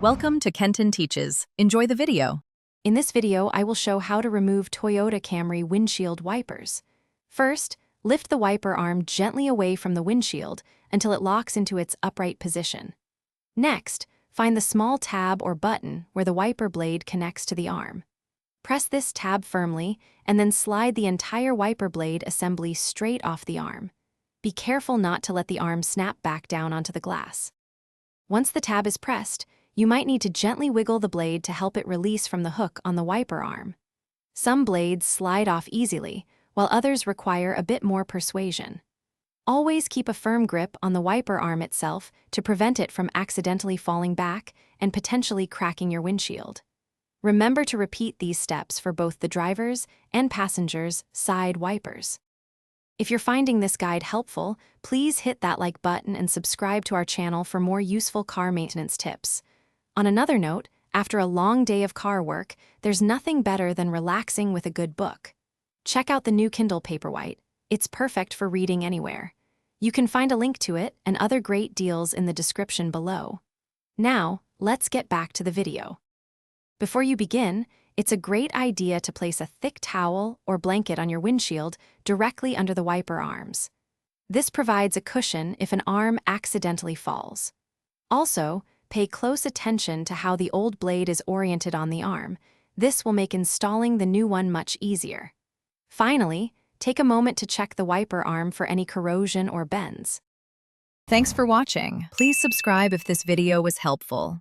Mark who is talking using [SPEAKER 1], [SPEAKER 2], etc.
[SPEAKER 1] Welcome to Kenton Teaches. Enjoy the video.
[SPEAKER 2] In this video, I will show how to remove Toyota Camry windshield wipers. First, lift the wiper arm gently away from the windshield until it locks into its upright position. Next, find the small tab or button where the wiper blade connects to the arm. Press this tab firmly and then slide the entire wiper blade assembly straight off the arm. Be careful not to let the arm snap back down onto the glass. Once the tab is pressed, you might need to gently wiggle the blade to help it release from the hook on the wiper arm. Some blades slide off easily, while others require a bit more persuasion. Always keep a firm grip on the wiper arm itself to prevent it from accidentally falling back and potentially cracking your windshield. Remember to repeat these steps for both the driver's and passenger's side wipers. If you're finding this guide helpful, please hit that like button and subscribe to our channel for more useful car maintenance tips. On another note, after a long day of car work, there's nothing better than relaxing with a good book. Check out the new Kindle Paperwhite. It's perfect for reading anywhere. You can find a link to it and other great deals in the description below. Now, let's get back to the video. Before you begin, it's a great idea to place a thick towel or blanket on your windshield directly under the wiper arms. This provides a cushion if an arm accidentally falls. Also, pay close attention to how the old blade is oriented on the arm. This will make installing the new one much easier. Finally, take a moment to check the wiper arm for any corrosion or bends.
[SPEAKER 1] Thanks for watching. Please subscribe if this video was helpful.